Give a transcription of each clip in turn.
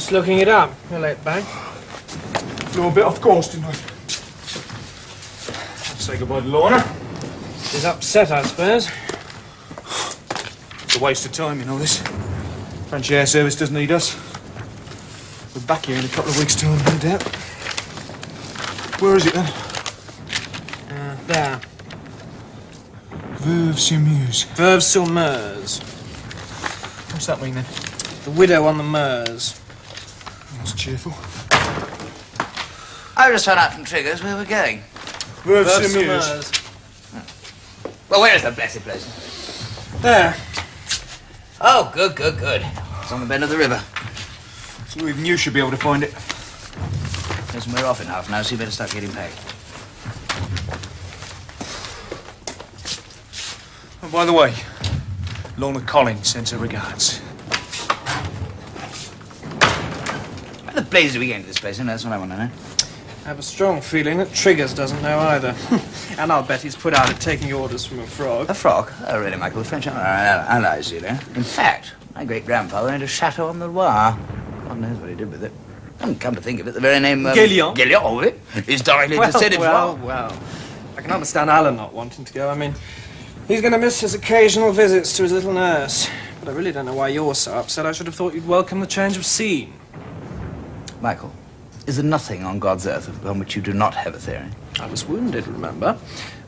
Just looking it up. You're late back. Flew a bit off course, didn't I? Say goodbye to Lorna. She's upset, I suppose. It's a waste of time, you know this. French Air Service doesn't need us. We're back here in a couple of weeks' time, no doubt. Where is it then? There. Veuve-sur-Meuse. Veuve-sur-Meuse. What's that mean then? The widow on the Meuse. That's cheerful. I just found out from Triggers where we're going. Veuve-sur-Meuse. Well, where is the blessed place? There. Oh, good. It's on the bend of the river. So even you should be able to find it. Listen, we're off in half an hour, so you better start getting packed. And by the way, Lorna Collins sends her regards. How the blazes are we going to this place? That's what I want to know. I have a strong feeling that Triggers doesn't know either. And I'll bet he's put out at taking orders from a frog. A frog? Oh, really, Michael? The French are allies, you know. In fact, my great-grandfather owned a chateau on the Loire. God knows what he did with it. And come to think of it, the very name... Guélion? Guélion, is directly descended from... Well. I can understand Alan not wanting to go. I mean, he's going to miss his occasional visits to his little nurse. But I really don't know why you're so upset. I should have thought you'd welcome the change of scene. Michael, is there nothing on God's earth upon which you do not have a theory? I was wounded, remember?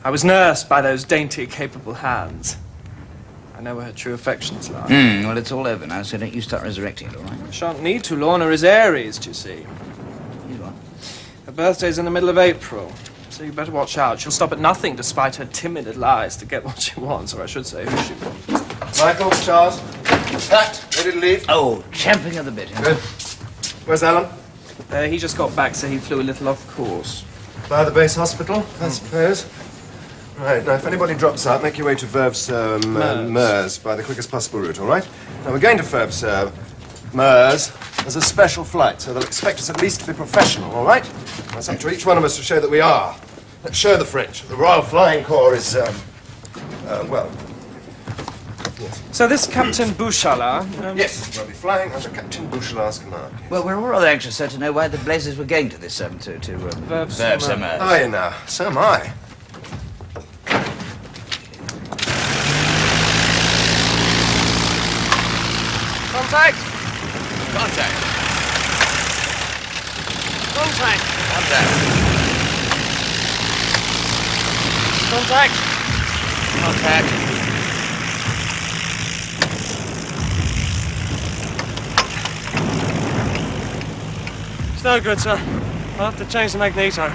I was nursed by those dainty, capable hands. I know where her true affections lie. Well, it's all over now, so don't you start resurrecting it, all right? I shan't need to. Lorna is Aries, do you see? You what? Her birthday's in the middle of April, so you better watch out. She'll stop at nothing despite her timid lies to get what she wants, or I should say who she wants. Michael, Charles, packed, ready to leave? Oh, champing at the bit. Good. Where's Alan? He just got back, so he flew a little off course. By the base hospital, I suppose. Right, now if anybody drops out, make your way to Veuve-sur-Meuse by the quickest possible route, all right? Now we're going to Veuve-sur-Meuse as a special flight, so they'll expect us at least to be professional, all right? That's up to each one of us to show that we are. Let's show the French. The Royal Flying Corps is, well... Yes. So this Captain Boucharlat... Yes, we'll be flying under Captain Boucharlat's command. Yes. Well, we're all rather anxious, sir, to know why the blazes were going to this, Veuve-sur-Meuse. Are you now? So am I. Contact! Contact. Contact! Contact. Contact! Contact. It's no good, sir. I'll have to change the magneto.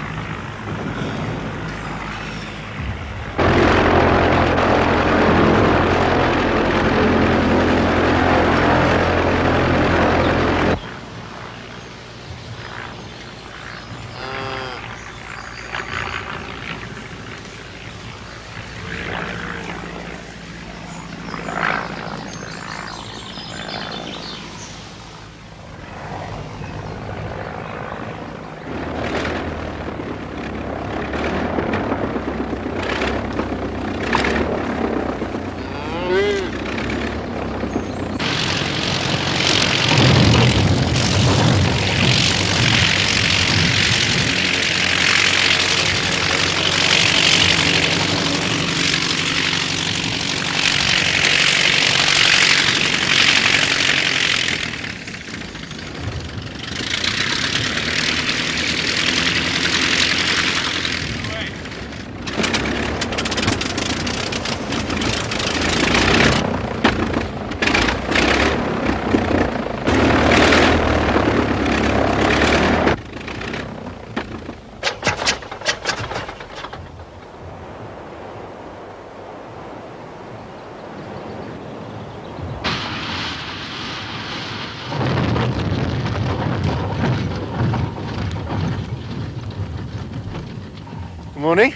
Good morning.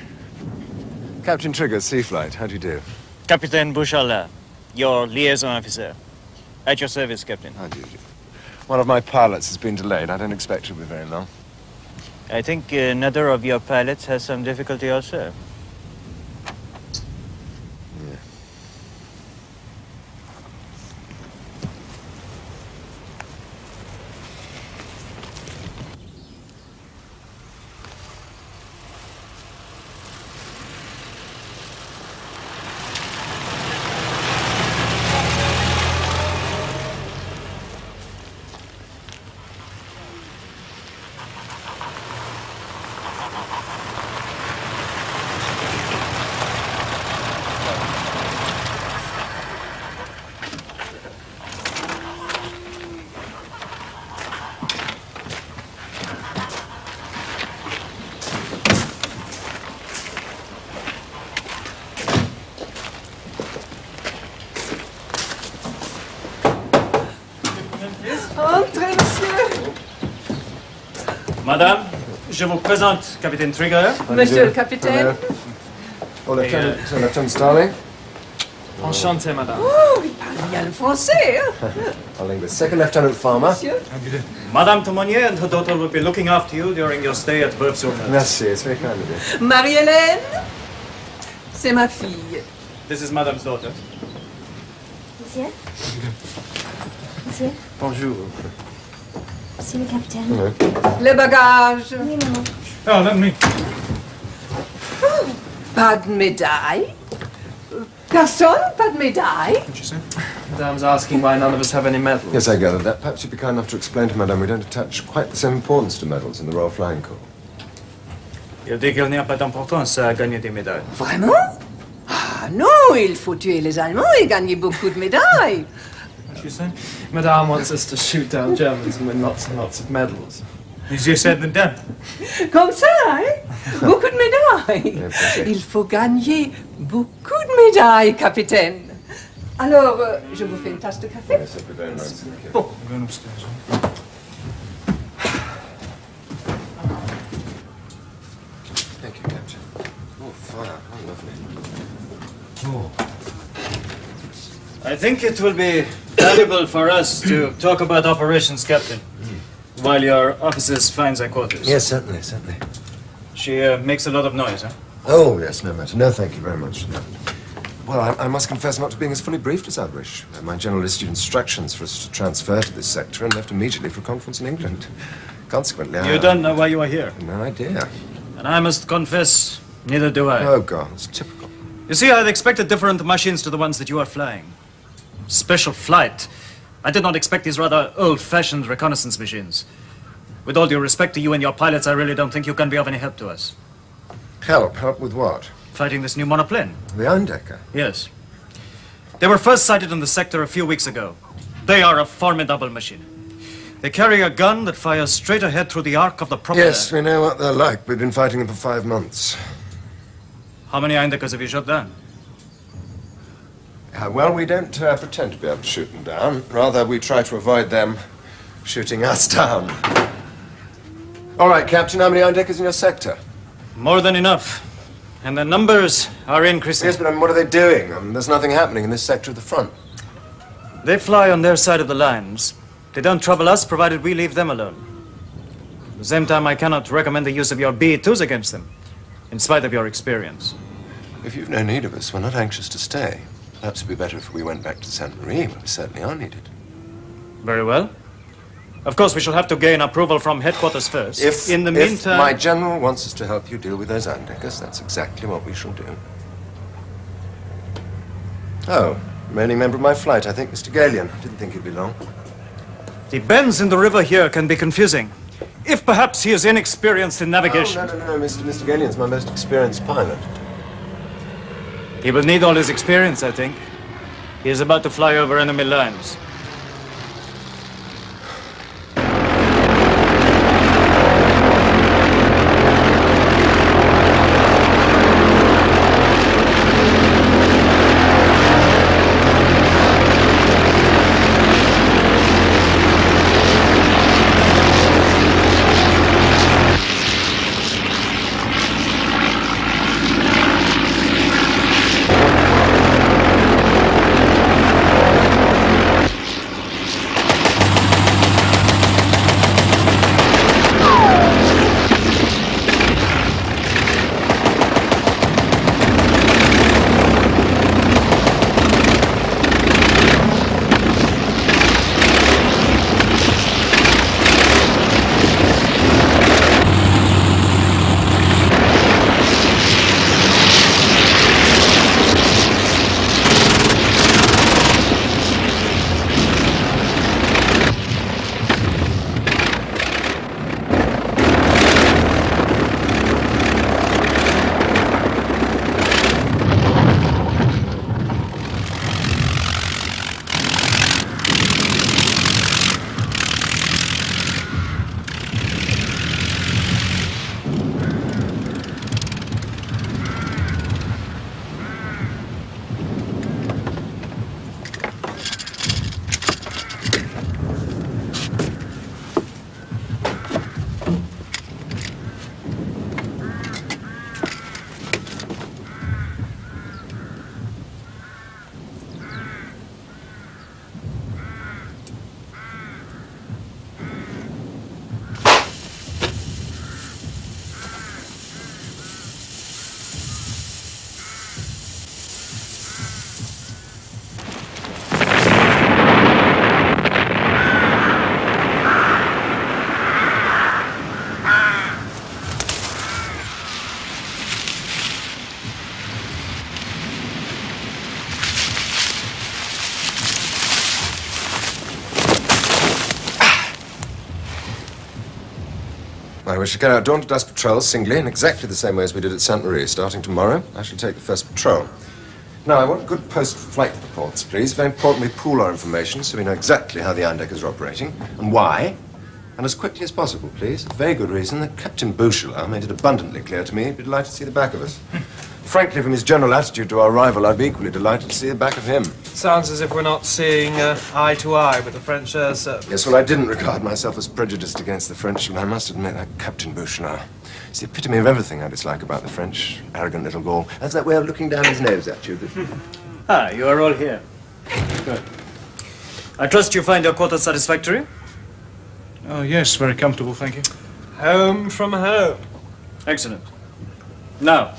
Captain Triggers, Sea Flight. How do you do? Captain Boucharlat, your liaison officer. At your service, Captain. How do you do? One of my pilots has been delayed. I don't expect it will be very long. I think another of your pilots has some difficulty also. Yeah. Entrez, monsieur. Madame, je vous présente Capitaine Trigger. Monsieur le capitaine. Oh, Lieutenant Starling. Enchanté, madame. Oh, il parle bien le français, hein? Darling, the second Lieutenant Farmer. Monsieur. Madame Tomonier and her daughter will be looking after you during your stay at Veuve-sur-Meuse. Merci, it's very kind of you. Marie-Hélène, c'est ma fille. This is Madame's daughter. Monsieur? Monsieur? Bonjour. C'est le capitaine. Les bagages. Oui, maman. Oh, let me. Pas de médaille. Personne, pas de médaille. What'd you say? Madame's asking why none of us have any medals. Yes, I gathered that. Perhaps you'd be kind enough to explain to Madame we don't attach quite the same importance to medals in the Royal Flying Corps. Il dit qu'il n'y a pas d'importance à gagner des médailles. Vraiment? Ah non, il faut tuer les Allemands et gagner beaucoup de médailles. What'd you say? Madame wants us to shoot down Germans and win lots and lots of medals. Easier said than done. Comme ça, hein? Beaucoup de médailles. Il faut gagner beaucoup de médailles, capitaine. Alors, je vous fais une tasse de café. Yes, that'd be very nice. Thank you. Bon, I'm going upstairs. Thank you, Captain. Oh, fire. How lovely. I think it will be valuable for us to talk about operations, Captain, while your officers find their quarters. Yes, certainly, certainly. She makes a lot of noise, huh? Oh, yes, no matter. No, thank you very much. No. Well, I must confess not to being as fully briefed as I'd wish. My general issued instructions for us to transfer to this sector and left immediately for a conference in England. Consequently, You don't know why you are here. No idea. And I must confess, neither do I. Oh, God, it's typical. You see, I had expected different machines to the ones that you are flying. Special flight. I did not expect these rather old-fashioned reconnaissance machines. With all due respect to you and your pilots, I really don't think you can be of any help to us. Help? Help with what? Fighting this new monoplane. The Eindecker? Yes. They were first sighted in the sector a few weeks ago. They are a formidable machine. They carry a gun that fires straight ahead through the arc of the propeller. Yes, we know what they're like. We've been fighting them for 5 months. How many Eindeckers have you shot down? Well, we don't pretend to be able to shoot them down. Rather, we try to avoid them shooting us down. All right, Captain, how many Eindeckers in your sector? More than enough. And the numbers are increasing. Yes, but I mean, what are they doing? There's nothing happening in this sector of the front. They fly on their side of the lines. They don't trouble us, provided we leave them alone. At the same time, I cannot recommend the use of your B-2s against them, in spite of your experience. If you've no need of us, we're not anxious to stay. Perhaps it'd be better if we went back to Sainte Marie, where we certainly are needed. Very well. Of course, we shall have to gain approval from headquarters first. In the meantime... If my general wants us to help you deal with those Eindeckers, that's exactly what we shall do. Oh, remaining member of my flight, I think, Mr. Galion. Didn't think he'd be long. The bends in the river here can be confusing. If perhaps he is inexperienced in navigation. Oh, no, Mr. Galion's my most experienced pilot. He will need all his experience, I think. He is about to fly over enemy lines. we shall carry out dawn to dusk patrols singly in exactly the same way as we did at Sainte Marie. Starting tomorrow, I shall take the first patrol. Now, I want good post-flight reports, please. Very important we pool our information so we know exactly how the iron-deckers are operating and why. And as quickly as possible, please. A very good reason that Captain Boucharlat made it abundantly clear to me he'd be delighted to see the back of us. Frankly, from his general attitude to our rival, I'd be equally delighted to see the back of him. Sounds as if we're not seeing eye to eye with the French air service. Yes, well, I didn't regard myself as prejudiced against the French, but I must admit that Captain Boucharlat is the epitome of everything I dislike about the French. Arrogant little Gaul. That's that way of looking down his nose at you. Ah, you are all here. Good. I trust you find your quarters satisfactory? Oh, yes, very comfortable, thank you. Home from home. Excellent. Now,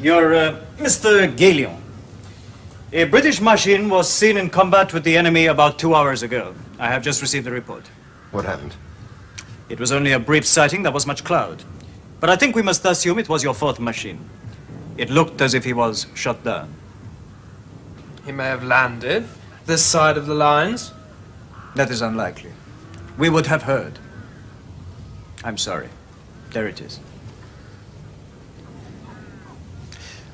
you're Mr. Galion. A British machine was seen in combat with the enemy about 2 hours ago. I have just received the report. What happened? It was only a brief sighting, there was much cloud. But I think we must assume it was your fourth machine. It looked as if he was shot down. He may have landed this side of the lines. That is unlikely. We would have heard. I'm sorry. There it is.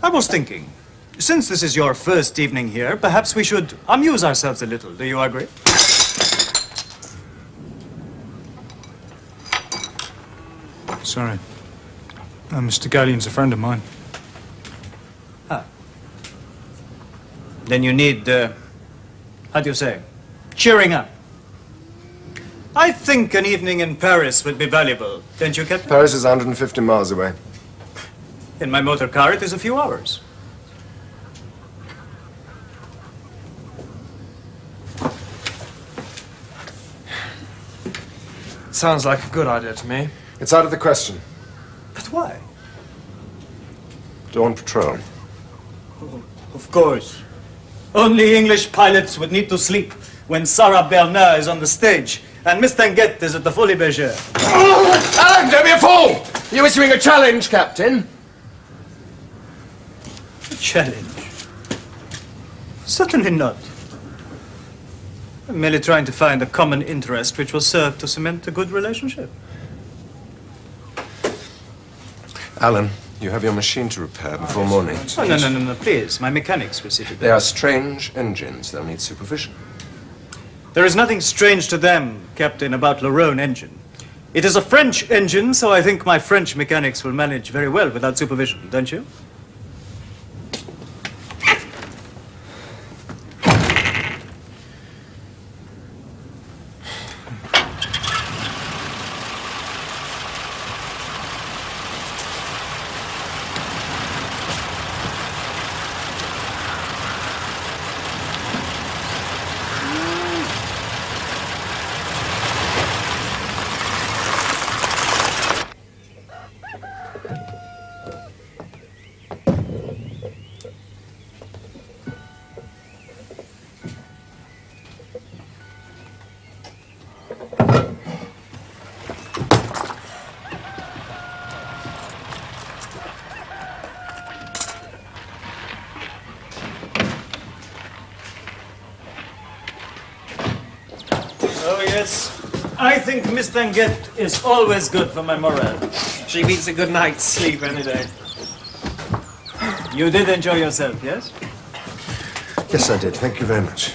I was thinking, since this is your first evening here, perhaps we should amuse ourselves a little. Do you agree? Sorry. Mr. Galleon's a friend of mine. Ah. Then you need, how do you say, cheering up. I think an evening in Paris would be valuable, don't you, Captain? Paris is 150 miles away. In my motor car, it is a few hours. Sounds like a good idea to me. It's out of the question. But why? Dawn patrol. Oh, of course. Only English pilots would need to sleep when Sarah Bernard is on the stage and Miss Tanguette is at the Folie Bergère. Alan, don't be a fool! You're issuing a challenge, Captain. A challenge? Certainly not. I'm merely trying to find a common interest which will serve to cement a good relationship. Alan, you have your machine to repair before morning. Oh, no, please. My mechanics will see to that. They are strange engines. They'll need supervision. There is nothing strange to them, Captain, about the Rhone engine. It is a French engine, so I think my French mechanics will manage very well without supervision, don't you? Oh, yes. I think Miss Tanguette is always good for my morale. She beats a good night's sleep any day. You did enjoy yourself, yes? Yes, I did. Thank you very much.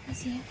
Monsieur.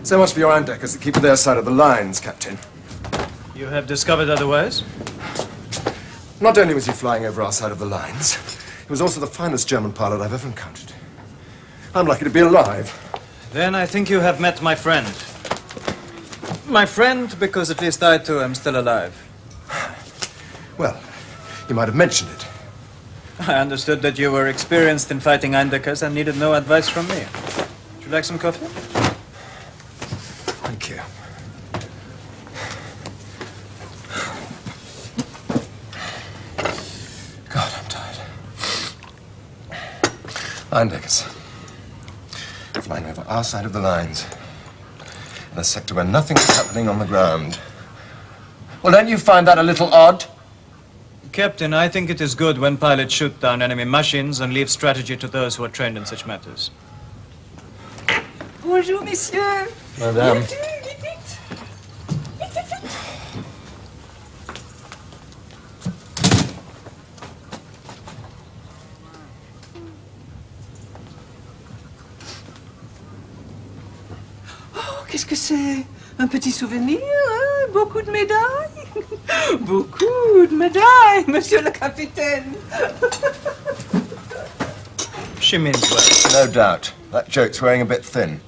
So much for your Eindeckers that keep to their side of the lines, Captain. You have discovered otherwise? Not only was he flying over our side of the lines, he was also the finest German pilot I've ever encountered. I'm lucky to be alive. Then I think you have met my friend. My friend, because at least I too am still alive. Well, you might have mentioned it. I understood that you were experienced in fighting Eindeckers and needed no advice from me. Would you like some coffee? Thank you. God, I'm tired. Eindeckers. Flying over our side of the lines. In a sector where nothing's happening on the ground. Well, don't you find that a little odd? Captain, I think it is good when pilots shoot down enemy machines and leave strategy to those who are trained in such matters. Bonjour, messieurs. Madame. Vite, vite, vite. Vite, vite, vite. Oh, qu'est-ce que c'est? Un petit souvenir, hein? Beaucoup de médailles? Beaucoup de médailles, monsieur le capitaine. She means well. No doubt. That joke's wearing a bit thin.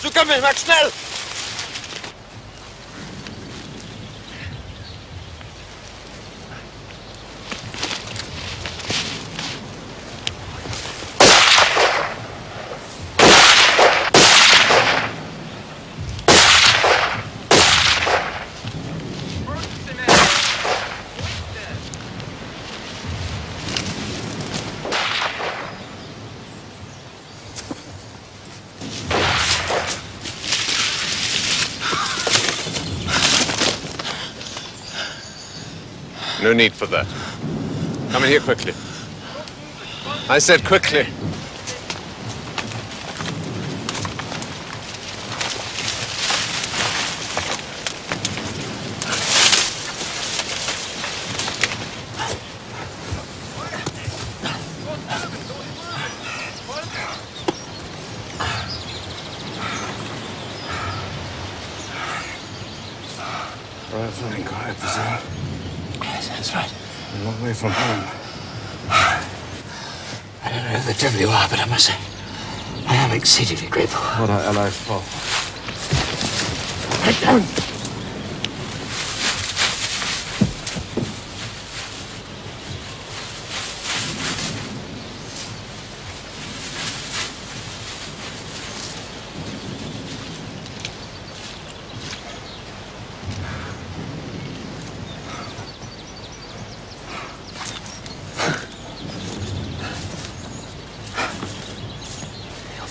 Zukommen, mach schnell! No need for that. Come in here quickly. I said quickly. Right flank, I presume. Yes, that's right. A long way from home. I don't know who the devil you are, but I must say, I am exceedingly grateful. What are allies for? Get down!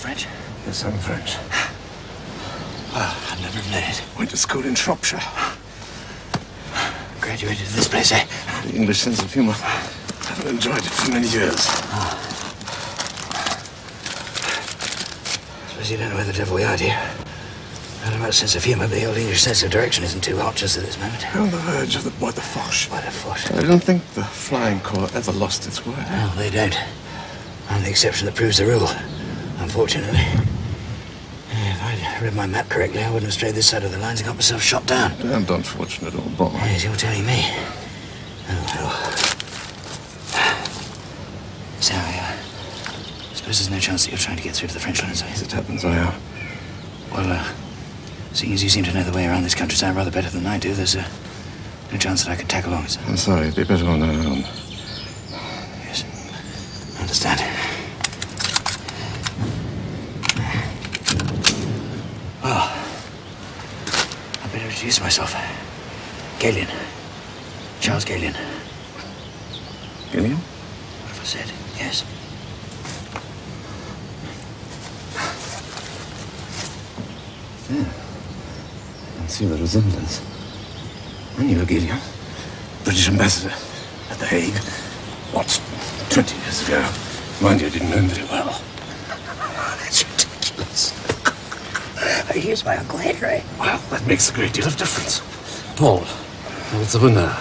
French? Yes, I'm French. Oh, I've never played it. Went to school in Shropshire. Graduated to this place, eh? The English sense of humour. Haven't enjoyed it for many years. Suppose you don't know where the devil we are, do you? I don't know about sense of humour, but the old English sense of direction isn't too hot just at this moment. We're on the verge of the Bois de Foch. Bois de Foch. I don't think the Flying Corps ever lost its word. No, they don't. I'm the exception that proves the rule, unfortunately. If I'd read my map correctly, I wouldn't have strayed this side of the lines and got myself shot down. Damned unfortunate old boy. Yes, you're telling me. Oh, well. So, I suppose there's no chance that you're trying to get through to the French lines, As it happens, I am. Well, seeing as you seem to know the way around this countryside rather better than I do, there's no chance that I could tag along, is there? I'm sorry, it'd be better on our own. Yes, I understand. Well, I better introduce myself. Galen. Charles Galen. Gillian? What have I said? Yes. Yeah. I can see the resemblance. And you, Gillian, British ambassador at The Hague. What, 20 years ago? Mind you, I didn't know him very well. That's ridiculous. Here's my Uncle Henry. Well, that makes a great deal of difference. Paul, it's a honor.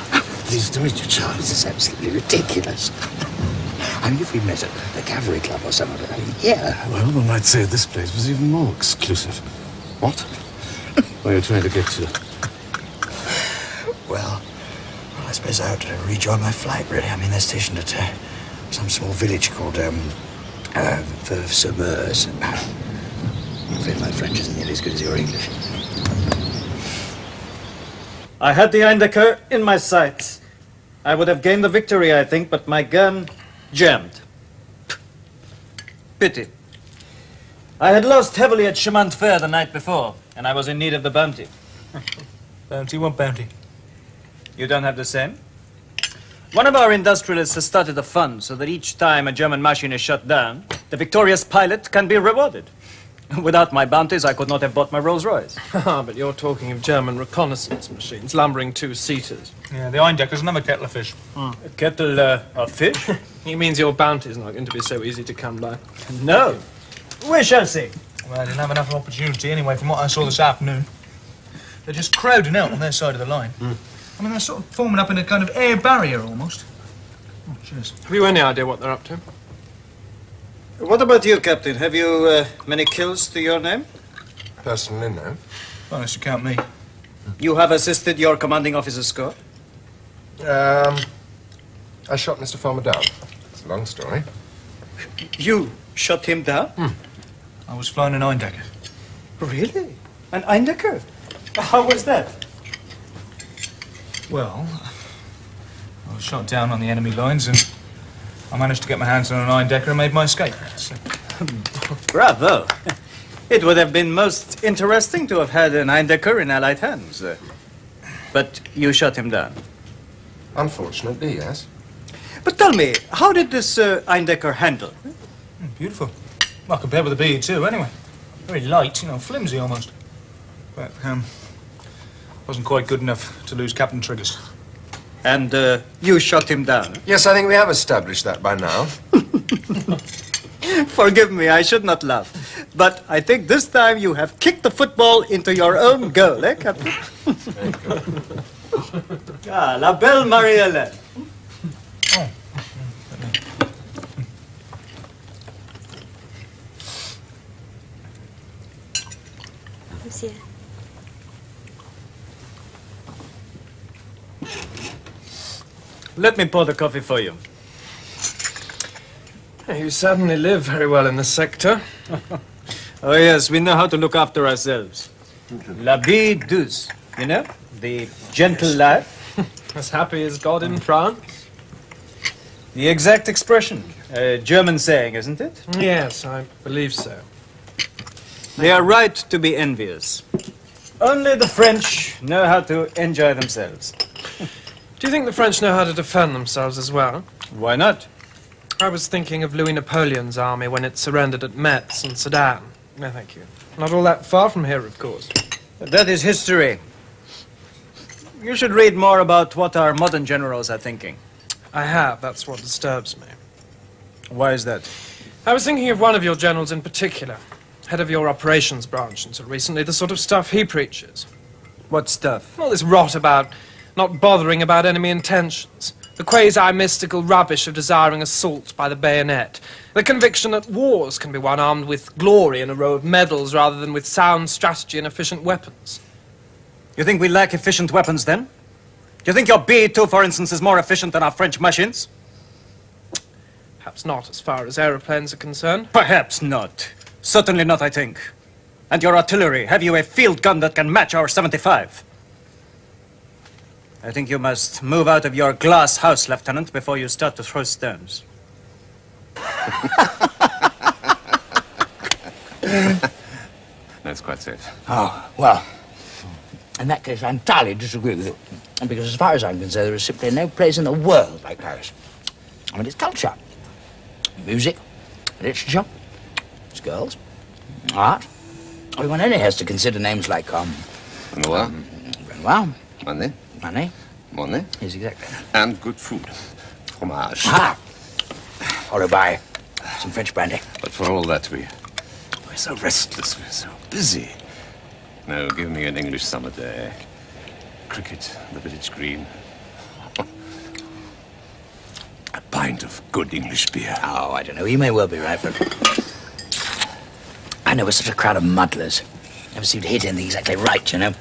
Pleased to meet you, Charles. This is absolutely ridiculous. I mean, if we met at the Cavalry Club or something, I mean, yeah. Well, one might say this place was even more exclusive. What? Where are you trying to get to? Well, I suppose I ought to rejoin my flight, really. I mean, they're stationed at some small village called Veuve-sur-Meuse. I'm afraid my French isn't nearly as good as your English. I had the Eindecker in my sights. I would have gained the victory, I think, but my gun jammed. Pity. I had lost heavily at Chemant Fair the night before, and I was in need of the bounty. Bounty? What bounty? You don't have the same? One of our industrialists has started a fund so that each time a German machine is shut down, the victorious pilot can be rewarded. Without my bounties, I could not have bought my Rolls-Royce. But you're talking of German reconnaissance machines, lumbering two-seaters. Yeah, the Eindecker's another kettle of fish. A kettle of fish? It means your bounty's not going to be so easy to come by. No. We shall see. Well, I didn't have enough opportunity anyway from what I saw this afternoon. They're just crowding out on their side of the line. I mean, they're sort of forming up in a kind of air barrier almost. Oh, cheers. Have you any idea what they're up to? What about you, Captain? Have you many kills to your name? Personally, no. Well, unless you count me. You have assisted your commanding officer's score? I shot Mr. Farmer down. It's a long story. You shot him down? I was flying an Eindecker. Really? An Eindecker? How was that? Well, I was shot down on the enemy lines and I managed to get my hands on an Eindecker and made my escape. So. Bravo. It would have been most interesting to have had an Eindecker in Allied hands. But you shot him down. Unfortunately, yes. But tell me, how did this Eindecker handle? Beautiful. Well, compared with the BE-2, anyway. Very light, you know, flimsy almost. But, wasn't quite good enough to lose Captain Triggers. And you shot him down? Yes, I think we have established that by now. Forgive me, I should not laugh. But I think this time you have kicked the football into your own goal, eh, Captain? Very good. Ah, la belle Marie-Hélène. Oh. Monsieur. Let me pour the coffee for you. You certainly live very well in this sector. Oh, yes, we know how to look after ourselves. La vie douce, you know? The gentle life. As happy as God in France. The exact expression. A German saying, isn't it? Yes, I believe so. They are right to be envious. Only the French know how to enjoy themselves. Do you think the French know how to defend themselves as well? Why not? I was thinking of Louis Napoleon's army when it surrendered at Metz and Sedan. No, thank you. Not all that far from here, of course. That is history. You should read more about what our modern generals are thinking. I have. That's what disturbs me. Why is that? I was thinking of one of your generals in particular. Head of your operations branch until recently, the sort of stuff he preaches. What stuff? All this rot about not bothering about enemy intentions. The quasi-mystical rubbish of desiring assault by the bayonet. The conviction that wars can be won armed with glory and a row of medals rather than with sound strategy and efficient weapons. You think we lack efficient weapons, then? Do you think your B-2, for instance, is more efficient than our French machines? Perhaps not as far as aeroplanes are concerned. Perhaps not. Certainly not, I think. And your artillery, have you a field gun that can match our 75? I think you must move out of your glass house, Lieutenant, before you start to throw stones. That's quite safe. Oh, well, in that case, I entirely disagree with you. Because as far as I'm concerned, there is simply no place in the world like Paris. I mean, it's culture, music, literature, it's girls, art. One only has to consider names like, Renoir. Renoir. Manet. Manet. Monet. Yes, exactly. And good food. Fromage. Ah! Followed by some French brandy. But for all that, we're so restless, we're so busy. No, give me an English summer day. Cricket, the village green. A pint of good English beer. Oh, I don't know. You may well be right, but I know we're such a crowd of muddlers. Never seem to hit anything exactly right, you know.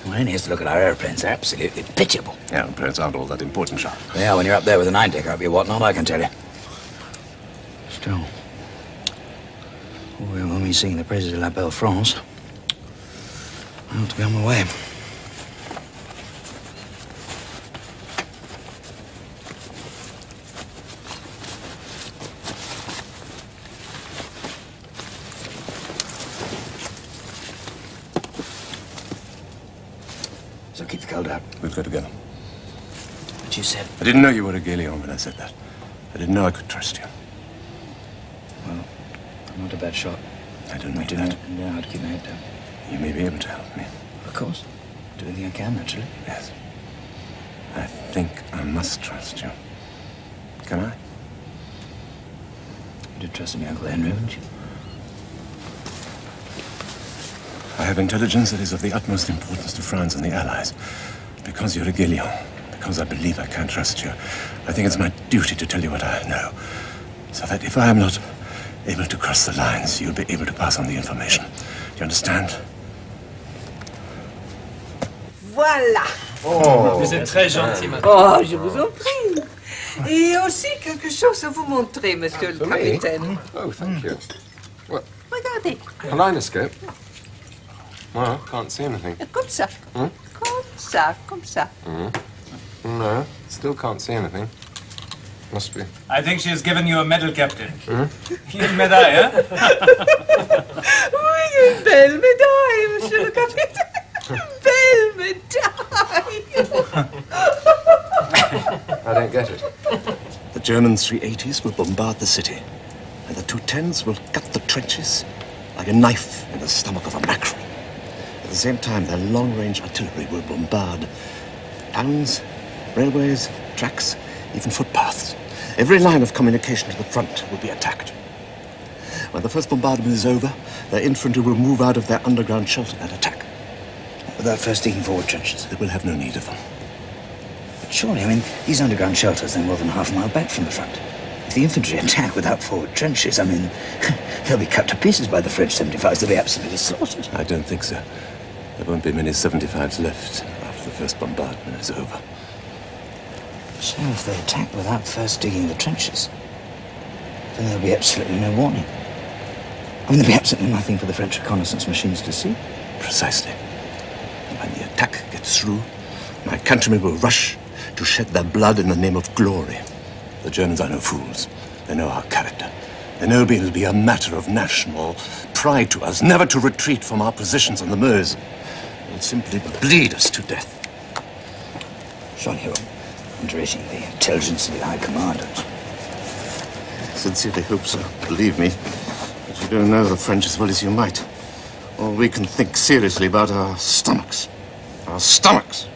One only has to look at our airplanes. They're absolutely pitiable. Airplanes aren't all that important, Charles. Yeah, when you're up there with a 9-decker up your whatnot, I can tell you. Still, when we sing the praises of La Belle France, I ought to be on my way. So keep the cold out. We'll go together. But you said... I didn't know you were a Galeon when I said that. I didn't know I could trust you. Well, I'm not a bad shot. I don't know I know how to keep my head down. You may be able to help me. Of course. Do anything I can, naturally. Yes. I think I must trust you. Can I? You did trust me, Uncle Henry, haven't you? I have intelligence that is of the utmost importance to France and the Allies. Because you're a Galeon, because I believe I can trust you, I think it's my duty to tell you what I know. So that if I am not able to cross the lines, you'll be able to pass on the information. Do you understand? Voilà. Oh. Vous êtes très gentil, madame. Oh, je vous en prie. Et aussi quelque chose à vous montrer, monsieur le capitaine. Oh, thank you. What? Regardez. Kaleidoscope? Well, can't see anything. Comme ça. Hmm? Comme ça, comme ça. No, still can't see anything. Must be. I think she has given you a medal, Captain. Une médaille, hein? Oui, une belle médaille, monsieur le capitaine. Une belle médaille. I don't get it. The German 380s will bombard the city, and the 210s will cut the trenches like a knife in the stomach of a mackerel. At the same time, their long-range artillery will bombard towns, railways, tracks, even footpaths. Every line of communication to the front will be attacked. When the first bombardment is over, their infantry will move out of their underground shelter and attack. Without first digging forward trenches. They will have no need of them. But surely, I mean, these underground shelters, they're more than half a mile back from the front. If the infantry attack without forward trenches, I mean, they'll be cut to pieces by the French 75s. They'll be absolutely slaughtered. I don't think so. There won't be many 75s left after the first bombardment is over. So if they attack without first digging the trenches, then there'll be absolutely no warning. I mean, there'll be absolutely nothing for the French reconnaissance machines to see. Precisely. And when the attack gets through, my countrymen will rush to shed their blood in the name of glory. The Germans are no fools. They know our character. They know it'll be a matter of national pride to us, never to retreat from our positions on the Meuse. They'll simply bleed us to death. Surely you're underrating the intelligence of the High Commanders. Sincerely hope so, believe me. But you don't know the French as well as you might. All we can think seriously about are our stomachs. Our stomachs.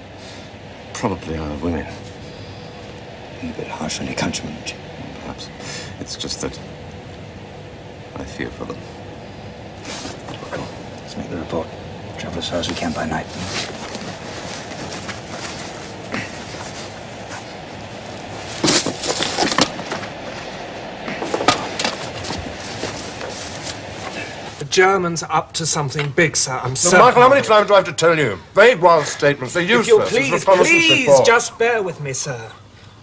Probably our women. Being a bit harsh on your countrymen, aren't you? Perhaps. It's just that I fear for them. Well, come on. Let's make the report. Travel as far as we can by night. Germans are up to something big, sir. I'm Now, certain. Michael, how many times do I have to tell you? Very wild statements. They're If you'll useless. It's please, reconnaissance please, report. just bear with me, sir.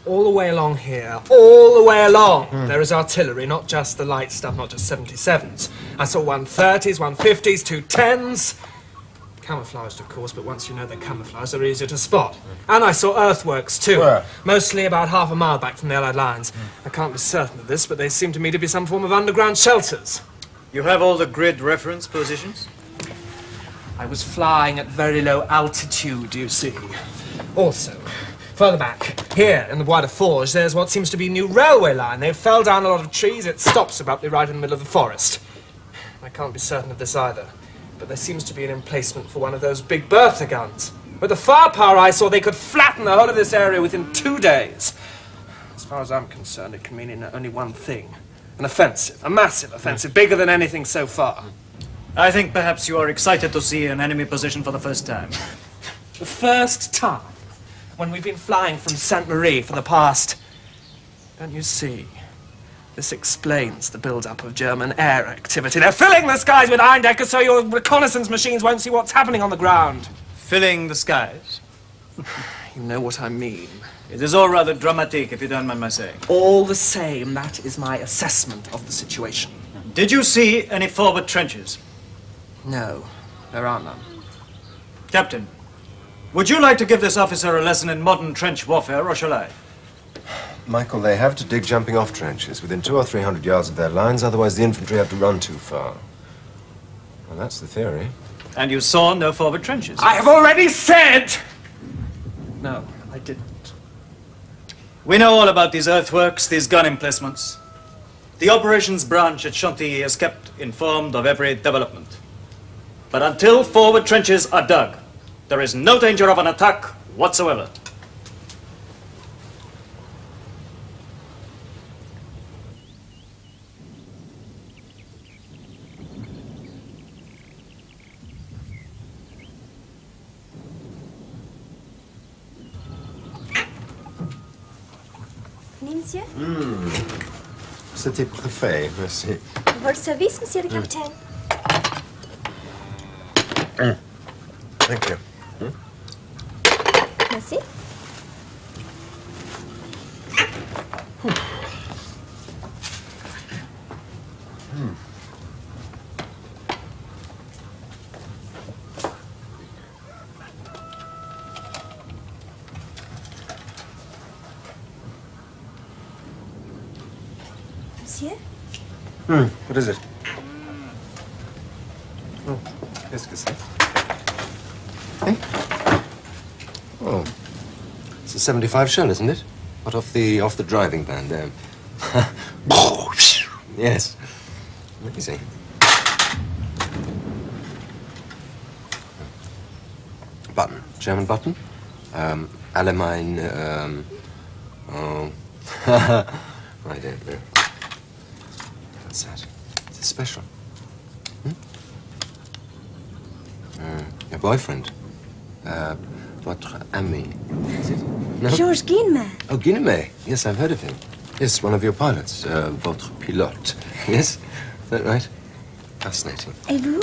All the way along here, all the way along, there is artillery, not just the light stuff, not just 77s. I saw 130s, 150s, 210s. Camouflaged, of course, but once you know they're camouflaged, they're easier to spot. And I saw earthworks, too. Where? Mostly about half a mile back from the Allied lines. I can't be certain of this, but they seem to me to be some form of underground shelters. You have all the grid reference positions? I was flying at very low altitude, you see. Also, further back, here in the Bois de Forge, there's what seems to be a new railway line. They fell down a lot of trees. It stops abruptly right in the middle of the forest. I can't be certain of this either, but there seems to be an emplacement for one of those big Bertha guns. With the firepower I saw, they could flatten the whole of this area within 2 days. As far as I'm concerned, it can mean only one thing. An offensive, a massive offensive, bigger than anything so far. I think perhaps you are excited to see an enemy position for the first time. The first time, when we've been flying from Sainte-Marie for the past... Don't you see? This explains the build-up of German air activity. They're filling the skies with Eindecker so your reconnaissance machines won't see what's happening on the ground. Filling the skies? You know what I mean. It is all rather dramatic, if you don't mind my saying. All the same, that is my assessment of the situation. Did you see any forward trenches? No, there are none. Captain, would you like to give this officer a lesson in modern trench warfare, or shall I? Michael, they have to dig jumping-off trenches within 200 or 300 yards of their lines, otherwise the infantry have to run too far. Well, that's the theory. And you saw no forward trenches? I have already said... No, I didn't. We know all about these earthworks, these gun emplacements. The operations branch at Chantilly is kept informed of every development. But until forward trenches are dug, there is no danger of an attack whatsoever. Monsieur? C'était parfait, merci. Votre service, monsieur le capitaine. Thank you. Merci. Monsieur? What is it? Oh, qu'est-ce que c'est? Hey? Oh, it's a 75 shell, isn't it? But off the driving band there. Yes. Let me see. Button. German button. Allemagne. Oh. I don't know. What's that? It's a special. Your boyfriend. Votre ami. Is it? No? Georges Guillemin. Oh, Guillemin. Yes, I've heard of him. Yes, one of your pilots. Votre pilote. Yes? Is that right? Fascinating. Et vous?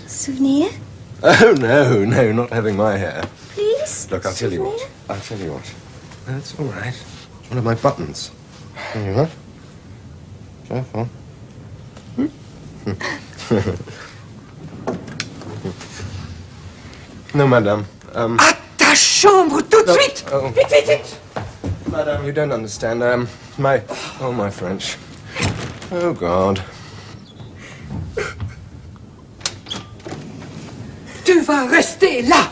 Souvenir? Oh, no, not having my hair. Please? Look, I'll tell you what. That's all right. It's one of my buttons. There you are. Careful. No, madame. À ta chambre, tout de suite! Oh. Vite, vite, vite! Madame, you don't understand. My French. Oh, God. Tu vas rester là!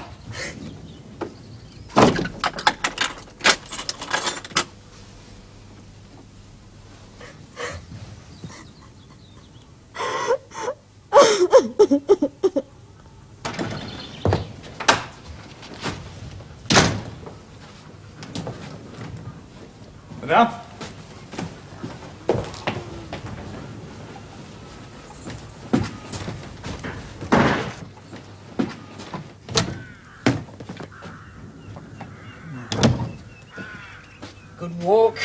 Madame? Good walk.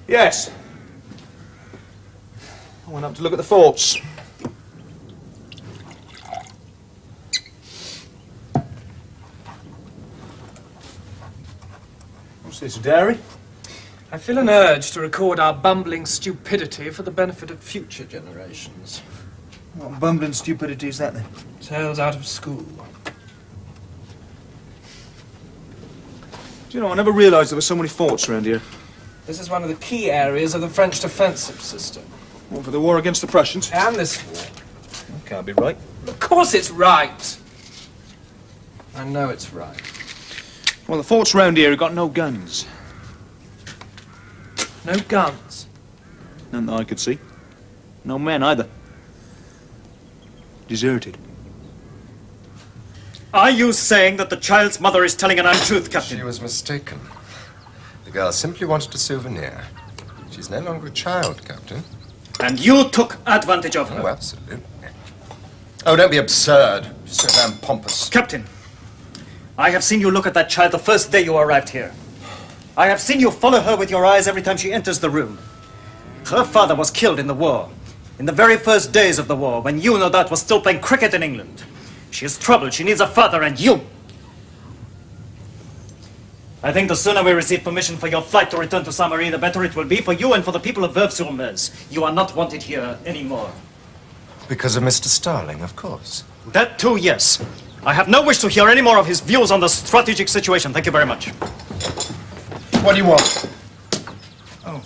Yes. I went up to look at the forts. What's this, a diary? I feel an urge to record our bumbling stupidity for the benefit of future generations. What bumbling stupidity is that, then? Tales out of school. Do you know, I never realised there were so many forts around here. This is one of the key areas of the French defensive system. What, for the war against the Prussians? And this war. That can't be right. Of course it's right. I know it's right. Well, the forts round here have got no guns. No guns? None that I could see. No men either. Deserted. Are you saying that the child's mother is telling an untruth, Captain? She was mistaken. The girl simply wanted a souvenir. She's no longer a child, Captain. And you took advantage of her? Oh, absolutely. Oh, don't be absurd. She's so damn pompous. Captain, I have seen you look at that child the first day you arrived here. I have seen you follow her with your eyes every time she enters the room. Her father was killed in the war. In the very first days of the war, when you, no doubt, was still playing cricket in England. She is troubled. She needs a father, and you... I think the sooner we receive permission for your flight to return to Saint-Marie, the better it will be for you and for the people of Veuve-sur-Meuse. You are not wanted here anymore. Because of Mr. Starling, of course. That too, yes. I have no wish to hear any more of his views on the strategic situation. Thank you very much. What do you want? Oh,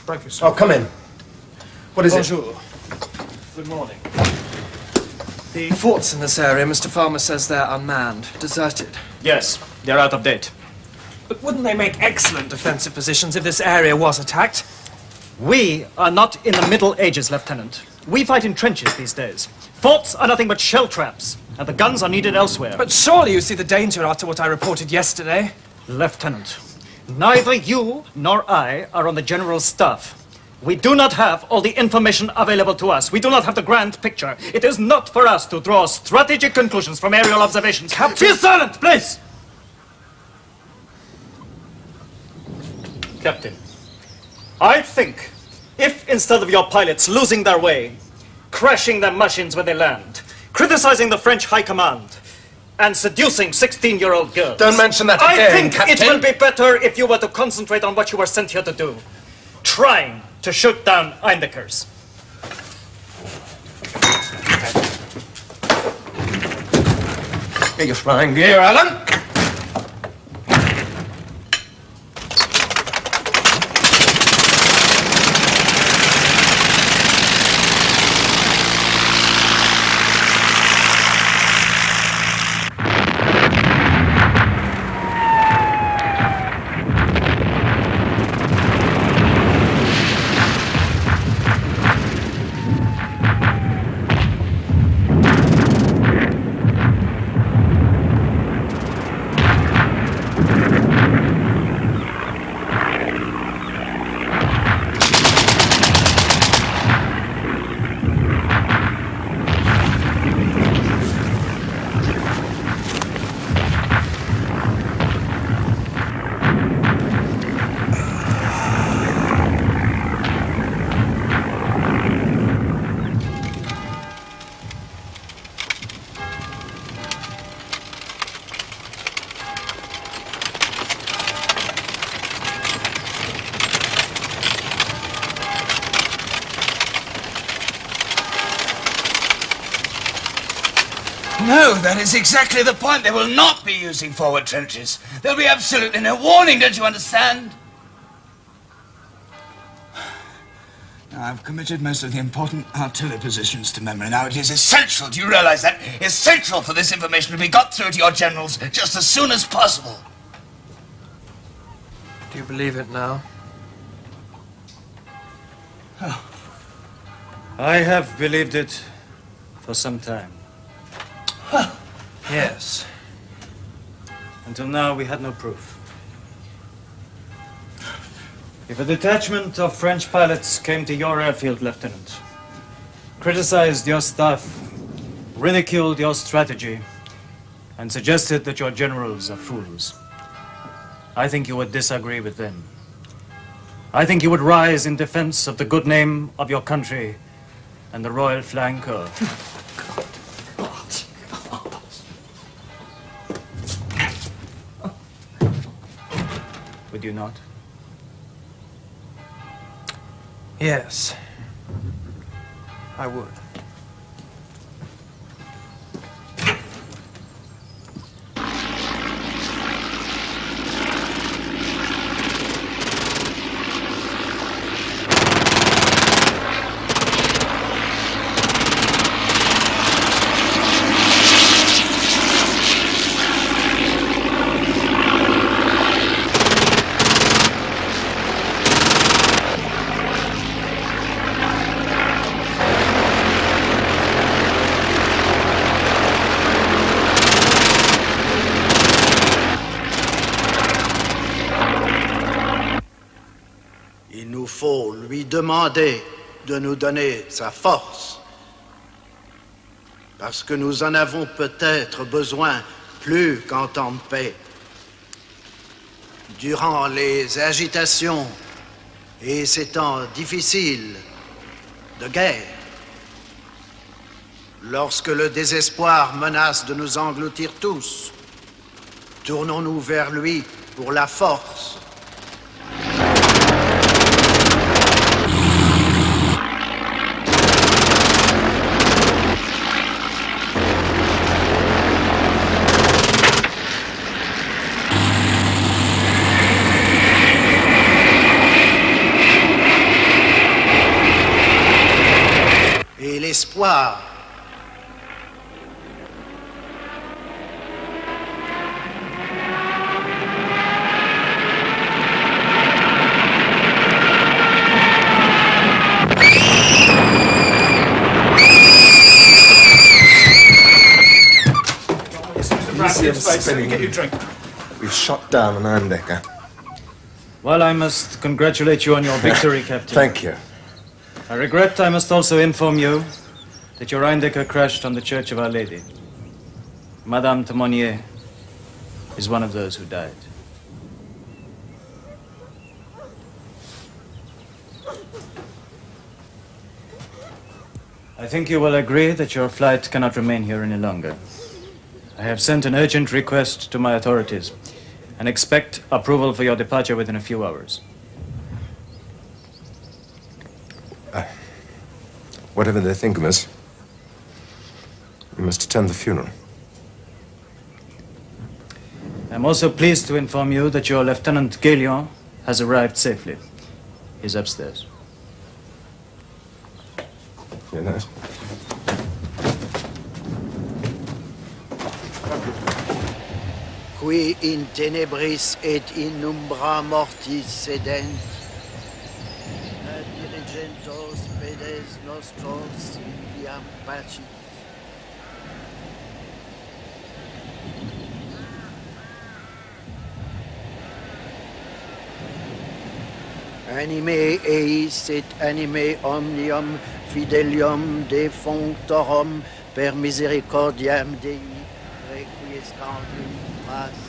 breakfast. Oh, come in. What is Bonjour. Good morning. The forts in this area, Mr. Farmer says they're unmanned, deserted. Yes, they're out of date. But wouldn't they make excellent defensive positions if this area was attacked? We are not in the Middle Ages, Lieutenant. We fight in trenches these days. Forts are nothing but shell traps, and the guns are needed elsewhere. But surely you see the danger after what I reported yesterday? Lieutenant, neither you nor I are on the General's staff. We do not have all the information available to us. We do not have the grand picture. It is not for us to draw strategic conclusions from aerial observations. Captain! Be silent, please! Captain, I think if instead of your pilots losing their way, crashing their machines when they land, criticizing the French High Command, and seducing 16-year-old girls... Don't mention that again, I think Captain. it will be better if you were to concentrate on what you were sent here to do. Trying to shoot down Eindeckers. Get your flying gear, Alan. No, that is exactly the point. They will not be using forward trenches. There'll be absolutely no warning, don't you understand? Now, I've committed most of the important artillery positions to memory. Now, it is essential, do you realize that? Essential for this information to be got through to your generals just as soon as possible. Do you believe it now? Oh. I have believed it for some time. Yes. Until now, we had no proof. If a detachment of French pilots came to your airfield, Lieutenant, criticized your staff, ridiculed your strategy, and suggested that your generals are fools, I think you would disagree with them. I think you would rise in defense of the good name of your country and the Royal Flying Corps. Would you not? Yes, I would. Il nous faut lui demander de nous donner sa force, parce que nous en avons peut-être besoin plus qu'en temps de paix. Durant les agitations et ces temps difficiles de guerre, lorsque le désespoir menace de nous engloutir tous, tournons-nous vers lui pour la force. Et l'espoir. Spinning. Get your drink. We've shot down an Eindecker. Well, I must congratulate you on your victory, Captain. Thank you. I regret I must also inform you that your Eindecker crashed on the Church of Our Lady. Madame Temonier is one of those who died. I think you will agree that your flight cannot remain here any longer. I have sent an urgent request to my authorities and expect approval for your departure within a few hours. Whatever they think of us, we must attend the funeral. I'm also pleased to inform you that your Lieutenant Galion has arrived safely. He's upstairs. Yeah, nice. Qui in tenebris et in umbra mortis sedent, dirigentos pedes nostros viam pacis. Anime eis et anime omnium fidelium defunctorum per misericordiam Dei requiescandum pas.